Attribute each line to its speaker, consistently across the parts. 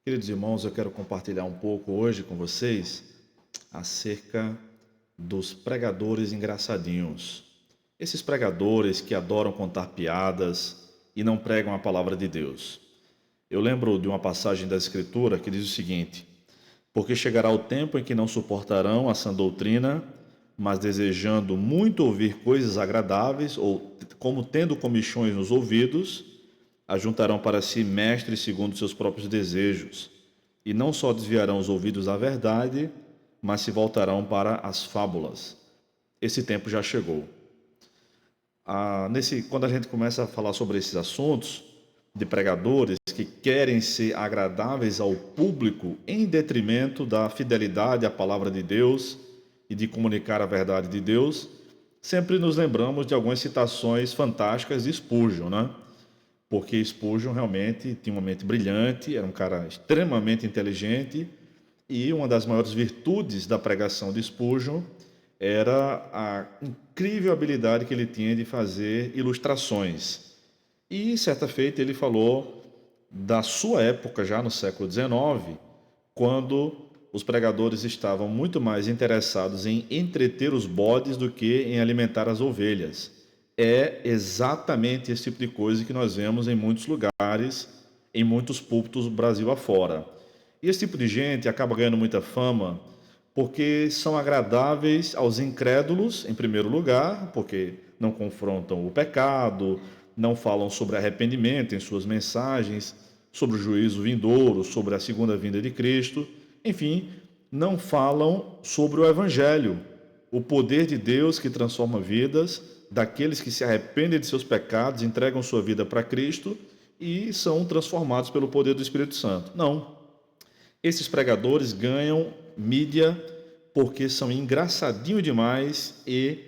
Speaker 1: Queridos irmãos, eu quero compartilhar um pouco hoje com vocês acerca dos pregadores engraçadinhos. Esses pregadores que adoram contar piadas e não pregam a palavra de Deus. Eu lembro de uma passagem da Escritura que diz o seguinte: porque chegará o tempo em que não suportarão a sã doutrina, mas desejando muito ouvir coisas agradáveis, ou como tendo comichões nos ouvidos, ajuntarão para si mestres segundo seus próprios desejos, e não só desviarão os ouvidos da verdade, mas se voltarão para as fábulas. Esse tempo já chegou. Quando a gente começa a falar sobre esses assuntos, de pregadores que querem ser agradáveis ao público em detrimento da fidelidade à palavra de Deus e de comunicar a verdade de Deus, sempre nos lembramos de algumas citações fantásticas de Spurgeon, né? Porque Spurgeon realmente tinha uma mente brilhante, era um cara extremamente inteligente, e uma das maiores virtudes da pregação de Spurgeon era a incrível habilidade que ele tinha de fazer ilustrações. E certa feita ele falou da sua época, já no século XIX, quando os pregadores estavam muito mais interessados em entreter os bodes do que em alimentar as ovelhas. É exatamente esse tipo de coisa que nós vemos em muitos lugares, em muitos púlpitos Brasil afora. E esse tipo de gente acaba ganhando muita fama porque são agradáveis aos incrédulos, em primeiro lugar, porque não confrontam o pecado, não falam sobre arrependimento em suas mensagens, sobre o juízo vindouro, sobre a segunda vinda de Cristo, enfim, não falam sobre o Evangelho, o poder de Deus que transforma vidas daqueles que se arrependem de seus pecados, entregam sua vida para Cristo e são transformados pelo poder do Espírito Santo. Não. Esses pregadores ganham mídia porque são engraçadinhos demais e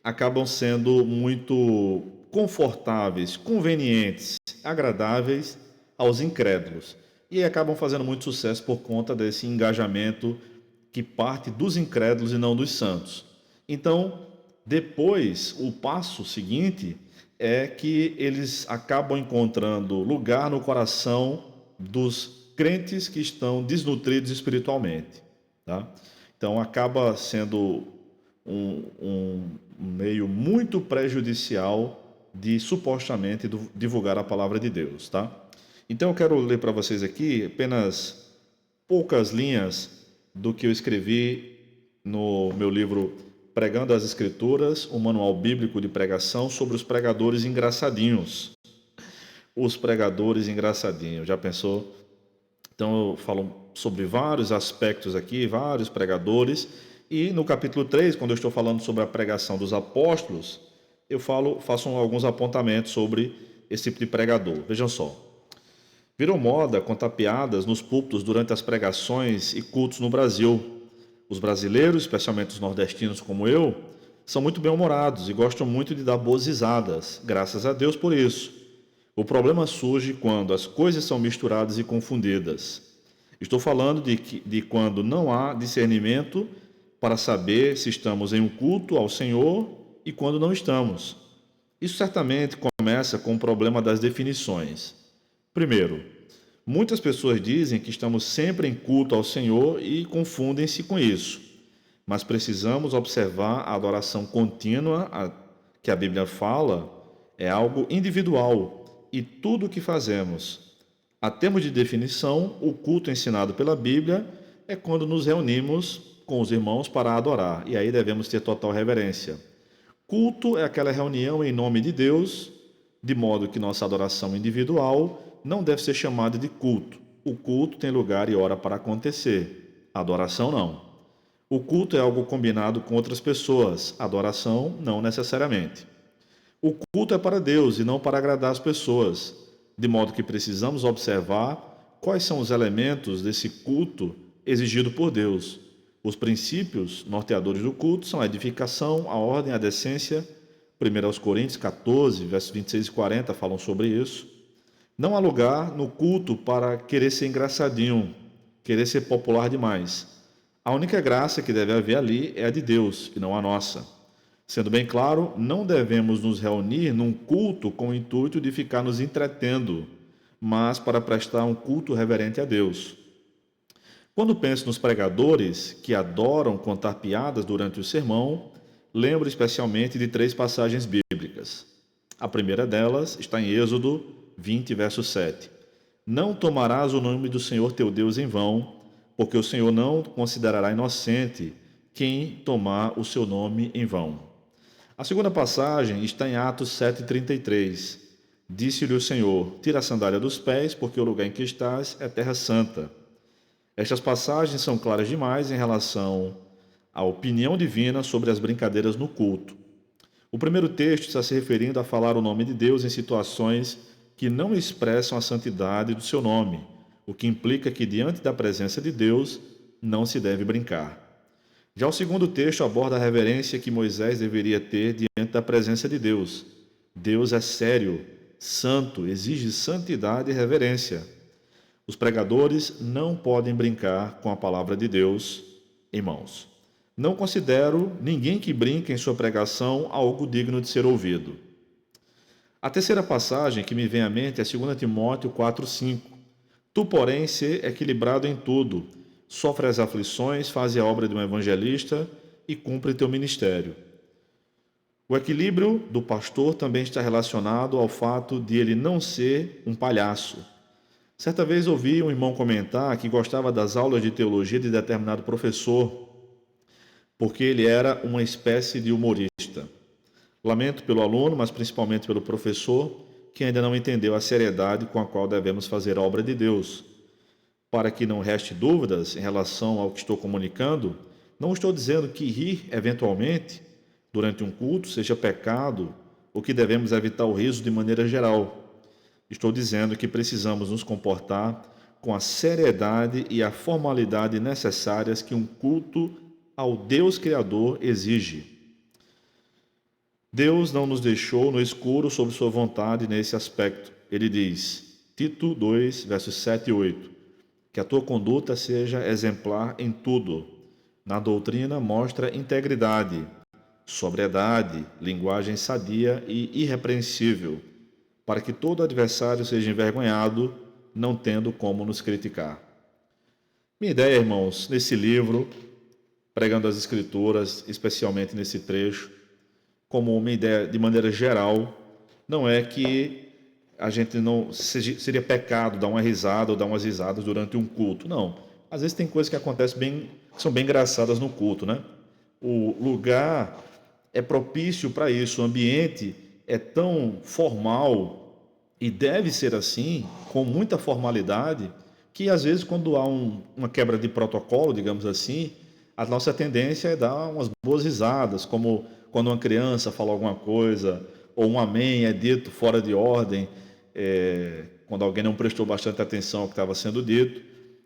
Speaker 1: acabam sendo muito confortáveis, convenientes, agradáveis aos incrédulos. E acabam fazendo muito sucesso por conta desse engajamento que parte dos incrédulos e não dos santos. Então, depois, o passo seguinte é que eles acabam encontrando lugar no coração dos crentes que estão desnutridos espiritualmente. Tá? Então, acaba sendo um meio muito prejudicial de supostamente divulgar a palavra de Deus. Tá? Então, eu quero ler para vocês aqui apenas poucas linhas do que eu escrevi no meu livro Pregando as Escrituras, um manual bíblico de pregação sobre os pregadores engraçadinhos. Os pregadores engraçadinhos, já pensou? Então eu falo sobre vários aspectos aqui, vários pregadores, e no capítulo 3, quando eu estou falando sobre a pregação dos apóstolos, eu faço alguns apontamentos sobre esse tipo de pregador. Vejam só. Virou moda contar piadas nos púlpitos durante as pregações e cultos no Brasil. Os brasileiros, especialmente os nordestinos como eu, são muito bem-humorados e gostam muito de dar boas risadas, graças a Deus por isso. O problema surge quando as coisas são misturadas e confundidas. Estou falando de quando não há discernimento para saber se estamos em um culto ao Senhor e quando não estamos. Isso certamente começa com o problema das definições. Primeiro, muitas pessoas dizem que estamos sempre em culto ao Senhor e confundem-se com isso. Mas precisamos observar a adoração contínua que a Bíblia fala é algo individual e tudo o que fazemos. A termos de definição, o culto ensinado pela Bíblia é quando nos reunimos com os irmãos para adorar, e aí devemos ter total reverência. Culto é aquela reunião em nome de Deus, de modo que nossa adoração individual não deve ser chamada de culto. O culto tem lugar e hora para acontecer. A adoração não. O culto é algo combinado com outras pessoas. A adoração não necessariamente. O culto é para Deus e não para agradar as pessoas, de modo que precisamos observar quais são os elementos desse culto exigido por Deus. Os princípios norteadores do culto são a edificação, a ordem, a decência. 1 Coríntios 14, versos 26 e 40 falam sobre isso. Não há lugar no culto para querer ser engraçadinho, querer ser popular demais. A única graça que deve haver ali é a de Deus, e não a nossa. Sendo bem claro, não devemos nos reunir num culto com o intuito de ficar nos entretendo, mas para prestar um culto reverente a Deus. Quando penso nos pregadores que adoram contar piadas durante o sermão, lembro especialmente de 3 passagens bíblicas. A primeira delas está em Êxodo 20, verso 7. Não tomarás o nome do Senhor teu Deus em vão, porque o Senhor não considerará inocente quem tomar o seu nome em vão. A segunda passagem está em Atos 7,33. Disse-lhe o Senhor: tira a sandália dos pés, porque o lugar em que estás é terra santa. Estas passagens são claras demais em relação à opinião divina sobre as brincadeiras no culto. O primeiro texto está se referindo a falar o nome de Deus em situações que não expressam a santidade do seu nome, o que implica que diante da presença de Deus não se deve brincar. Já o segundo texto aborda a reverência que Moisés deveria ter diante da presença de Deus. Deus é sério, santo, exige santidade e reverência. Os pregadores não podem brincar com a palavra de Deus, irmãos. Não considero ninguém que brinque em sua pregação algo digno de ser ouvido. A terceira passagem que me vem à mente é 2 Timóteo 4,5. Tu, porém, sê equilibrado em tudo, sofre as aflições, faze a obra de um evangelista e cumpre teu ministério. O equilíbrio do pastor também está relacionado ao fato de ele não ser um palhaço. Certa vez ouvi um irmão comentar que gostava das aulas de teologia de determinado professor, porque ele era uma espécie de humorista. Lamento pelo aluno, mas principalmente pelo professor, que ainda não entendeu a seriedade com a qual devemos fazer a obra de Deus. Para que não reste dúvidas em relação ao que estou comunicando, não estou dizendo que rir eventualmente durante um culto seja pecado ou que devemos evitar o riso de maneira geral. Estou dizendo que precisamos nos comportar com a seriedade e a formalidade necessárias que um culto ao Deus Criador exige. Deus não nos deixou no escuro sob sua vontade nesse aspecto. Ele diz, Tito 2, versos 7 e 8, que a tua conduta seja exemplar em tudo. Na doutrina mostra integridade, sobriedade, linguagem sadia e irrepreensível, para que todo adversário seja envergonhado, não tendo como nos criticar. Minha ideia, irmãos, nesse livro, pregando as Escrituras, especialmente nesse trecho, como uma ideia de maneira geral, não é que a gente não seria pecado dar uma risada ou dar umas risadas durante um culto. Não. Às vezes tem coisas que acontecem que são bem engraçadas no culto, né? O lugar é propício para isso, o ambiente é tão formal e deve ser assim, com muita formalidade, que às vezes quando há uma quebra de protocolo, digamos assim, a nossa tendência é dar umas boas risadas, como quando uma criança fala alguma coisa, ou um amém é dito fora de ordem, quando alguém não prestou bastante atenção ao que estava sendo dito,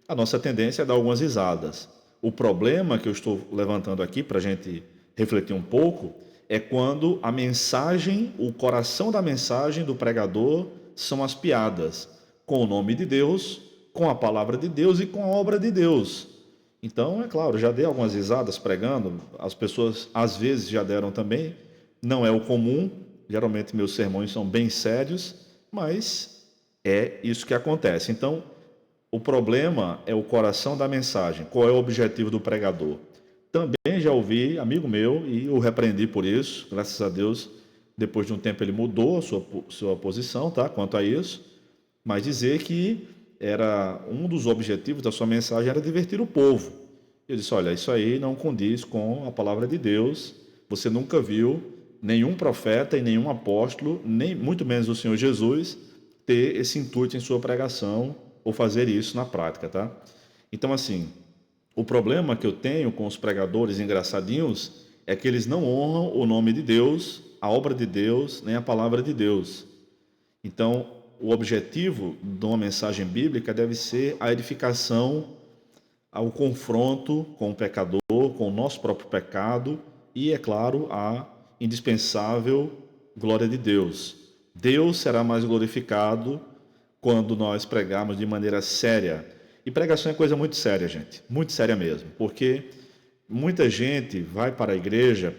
Speaker 1: a nossa tendência é dar algumas risadas. O problema que eu estou levantando aqui, para a gente refletir um pouco, é quando a mensagem, o coração da mensagem do pregador são as piadas, com o nome de Deus, com a palavra de Deus e com a obra de Deus. Então, é claro, já dei algumas risadas pregando, as pessoas às vezes já deram também, não é o comum, geralmente meus sermões são bem sérios, mas é isso que acontece. Então, o problema é o coração da mensagem, qual é o objetivo do pregador. Também já ouvi, amigo meu, e o repreendi por isso, graças a Deus, depois de um tempo ele mudou a sua posição, tá, quanto a isso, mas dizer que era um dos objetivos da sua mensagem era divertir o povo. Eu disse, olha, isso aí não condiz com a palavra de Deus, você nunca viu nenhum profeta e nenhum apóstolo, nem muito menos o Senhor Jesus, ter esse intuito em sua pregação ou fazer isso na prática, tá? Então, assim, o problema que eu tenho com os pregadores engraçadinhos é que eles não honram o nome de Deus, a obra de Deus, nem a palavra de Deus. Então, o objetivo de uma mensagem bíblica deve ser a edificação, ao confronto com o pecador, com o nosso próprio pecado e, é claro, a indispensável glória de Deus. Deus será mais glorificado quando nós pregarmos de maneira séria. E pregação é coisa muito séria, gente, muito séria mesmo, porque muita gente vai para a igreja,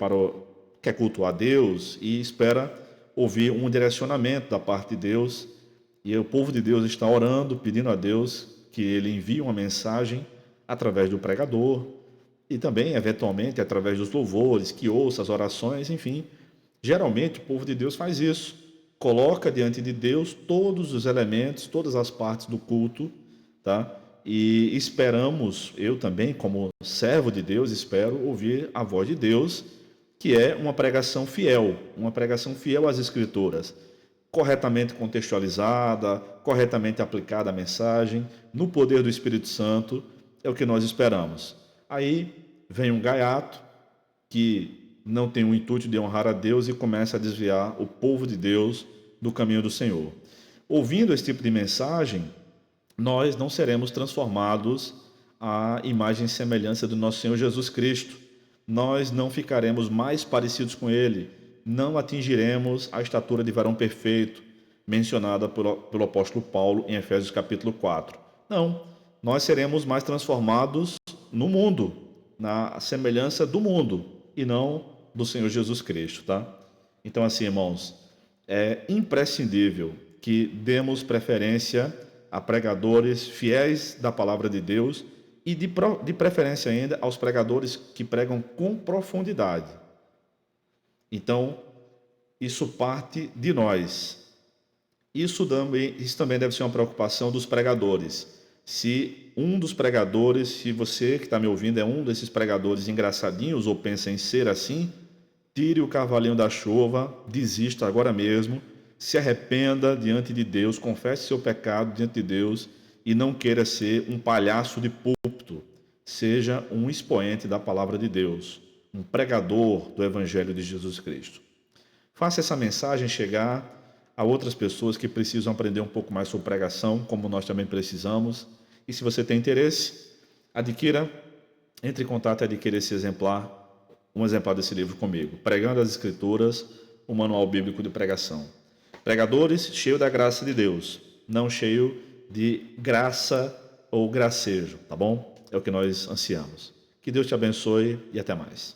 Speaker 1: quer cultuar Deus e espera ouvir um direcionamento da parte de Deus, e o povo de Deus está orando, pedindo a Deus que ele envie uma mensagem através do pregador e também, eventualmente, através dos louvores, que ouça as orações, enfim. Geralmente, o povo de Deus faz isso. Coloca diante de Deus todos os elementos, todas as partes do culto, tá? E esperamos, eu também, como servo de Deus, espero ouvir a voz de Deus, que é uma pregação fiel às Escrituras, corretamente contextualizada, corretamente aplicada à mensagem, no poder do Espírito Santo, é o que nós esperamos. Aí vem um gaiato que não tem o intuito de honrar a Deus e começa a desviar o povo de Deus do caminho do Senhor. Ouvindo esse tipo de mensagem, nós não seremos transformados à imagem e semelhança do nosso Senhor Jesus Cristo. Nós não ficaremos mais parecidos com Ele, não atingiremos a estatura de varão perfeito, mencionada pelo apóstolo Paulo em Efésios capítulo 4. Não, nós seremos mais transformados no mundo, na semelhança do mundo, e não do Senhor Jesus Cristo, tá? Então, assim, irmãos, é imprescindível que demos preferência a pregadores fiéis da palavra de Deus e de preferência ainda aos pregadores que pregam com profundidade. Então, isso parte de nós. Isso também deve ser uma preocupação dos pregadores. Se um dos pregadores, se você que está me ouvindo é um desses pregadores engraçadinhos ou pensa em ser assim, tire o cavalinho da chuva, desista agora mesmo, se arrependa diante de Deus, confesse seu pecado diante de Deus e não queira ser um palhaço de púlpito. Seja um expoente da palavra de Deus, um pregador do Evangelho de Jesus Cristo. Faça essa mensagem chegar a outras pessoas que precisam aprender um pouco mais sobre pregação, como nós também precisamos. E se você tem interesse, entre em contato e adquira esse exemplar, um exemplar desse livro comigo, Pregando as Escrituras, o Manual Bíblico de Pregação. Pregadores cheios da graça de Deus, não cheio de graça ou gracejo, tá bom? É o que nós ansiamos. Que Deus te abençoe e até mais.